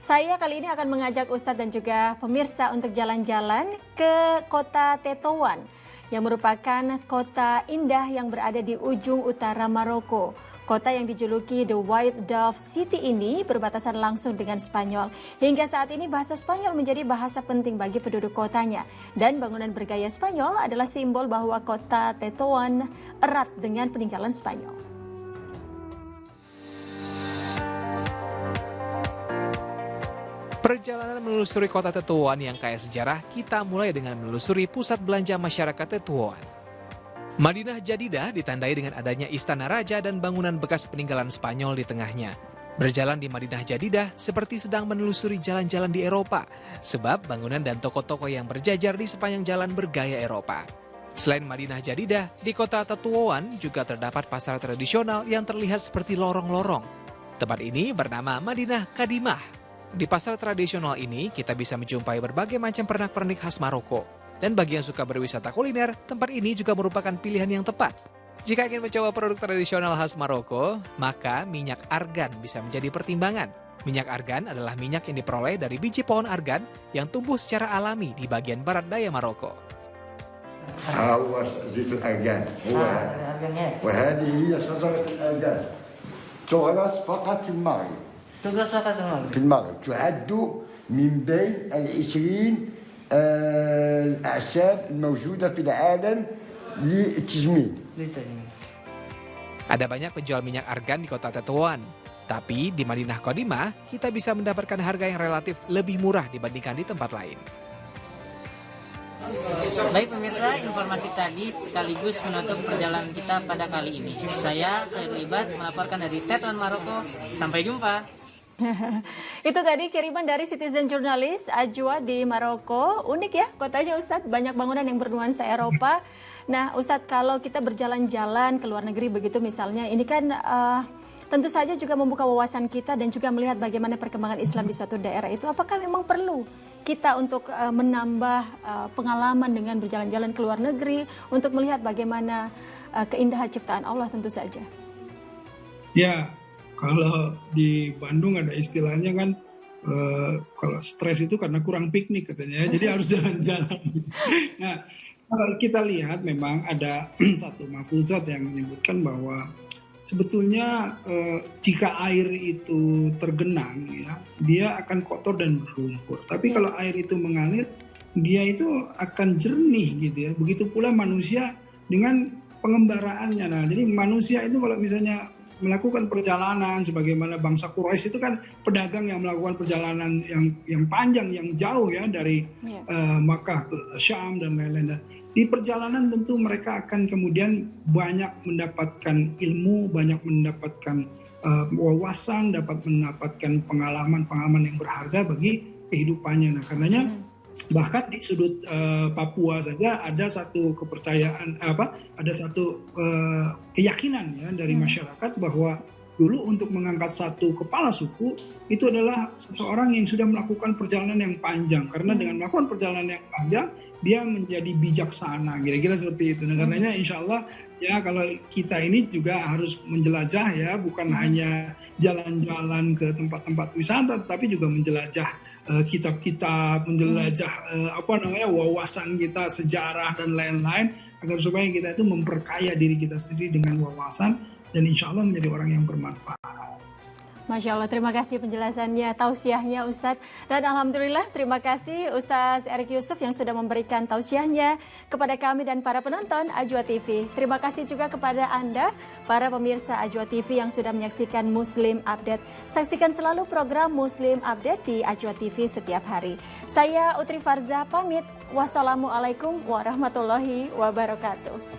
Saya kali ini akan mengajak Ustadz dan juga pemirsa untuk jalan-jalan ke kota Tétouan yang merupakan kota indah yang berada di ujung utara Maroko. Kota yang dijuluki The White Dove City ini berbatasan langsung dengan Spanyol. Hingga saat ini bahasa Spanyol menjadi bahasa penting bagi penduduk kotanya. Dan bangunan bergaya Spanyol adalah simbol bahwa kota Tétouan erat dengan peninggalan Spanyol. Perjalanan menelusuri kota Tétouan yang kaya sejarah, kita mulai dengan menelusuri pusat belanja masyarakat Tétouan. Madinah Jadidah ditandai dengan adanya istana raja dan bangunan bekas peninggalan Spanyol di tengahnya. Berjalan di Madinah Jadidah seperti sedang menelusuri jalan-jalan di Eropa, sebab bangunan dan toko-toko yang berjajar di sepanjang jalan bergaya Eropa. Selain Madinah Jadidah, di kota Tétouan juga terdapat pasar tradisional yang terlihat seperti lorong-lorong. Tempat ini bernama Madinah Kadimah. Di pasar tradisional ini, kita bisa menjumpai berbagai macam pernak-pernik khas Maroko. Dan bagi yang suka berwisata kuliner, tempat ini juga merupakan pilihan yang tepat. Jika ingin mencoba produk tradisional khas Maroko, maka minyak argan bisa menjadi pertimbangan. Minyak argan adalah minyak yang diperoleh dari biji pohon argan yang tumbuh secara alami di bagian barat daya Maroko. هو زيت الأرجان وهذه هي شجرة الأرجان تغرس فقط في المغرب في المغرب تعد من بين ال20 الأعشاب الموجودة في العالم للتجميل. Ada banyak penjual minyak argan di kota Tétouan. Tapi di Madinah Kadimah, kita bisa mendapatkan harga yang relatif lebih murah dibandingkan di tempat lain. Baik pemirsa, informasi tadi sekaligus menutup perjalanan kita pada kali ini. Saya Libat melaporkan dari Tétouan, Maroko. Sampai jumpa. Itu tadi kiriman dari citizen jurnalis Ajwa di Maroko. Unik ya kotanya Ustadz, banyak bangunan yang bernuansa Eropa. Nah Ustadz, kalau kita berjalan-jalan ke luar negeri begitu misalnya, ini kan tentu saja juga membuka wawasan kita dan juga melihat bagaimana perkembangan Islam di suatu daerah itu. Apakah memang perlu kita untuk menambah pengalaman dengan berjalan-jalan ke luar negeri untuk melihat bagaimana keindahan ciptaan Allah tentu saja? Ya, kalau di Bandung ada istilahnya kan, kalau stres itu karena kurang piknik katanya, jadi harus jalan-jalan. Nah, kalau kita lihat memang ada satu mafuzat yang menyebutkan bahwa sebetulnya jika air itu tergenang, ya, dia akan kotor dan berlumpur. Tapi kalau air itu mengalir, dia itu akan jernih gitu ya. Begitu pula manusia dengan pengembaraannya. Nah, jadi manusia itu kalau misalnya melakukan perjalanan sebagaimana bangsa Quraisy itu kan pedagang yang melakukan perjalanan yang panjang, yang jauh ya dari Makkah ke Syam dan lain-lain. Di perjalanan tentu mereka akan kemudian banyak mendapatkan ilmu, banyak mendapatkan wawasan, dapat mendapatkan pengalaman-pengalaman yang berharga bagi kehidupannya. Nah, karenanya bahkan di sudut Papua saja ada satu kepercayaan ada satu keyakinan ya dari masyarakat bahwa dulu untuk mengangkat satu kepala suku itu adalah seseorang yang sudah melakukan perjalanan yang panjang, karena dengan melakukan perjalanan yang panjang dia menjadi bijaksana, kira-kira seperti itu. Nah, karenanya insya Allah ya kalau kita ini juga harus menjelajah ya, bukan hanya jalan-jalan ke tempat-tempat wisata, tapi juga menjelajah kitab-kitab, menjelajah wawasan kita, sejarah dan lain-lain, agar supaya kita itu memperkaya diri kita sendiri dengan wawasan dan insya Allah menjadi orang yang bermanfaat. Masya Allah, terima kasih penjelasannya, tausiahnya Ustadz. Dan Alhamdulillah terima kasih Ustadz Erik Yusuf yang sudah memberikan tausiahnya kepada kami dan para penonton Ajwa TV. Terima kasih juga kepada Anda, para pemirsa Ajwa TV yang sudah menyaksikan Muslim Update. Saksikan selalu program Muslim Update di Ajwa TV setiap hari. Saya Utri Farza pamit. Wassalamualaikum warahmatullahi wabarakatuh.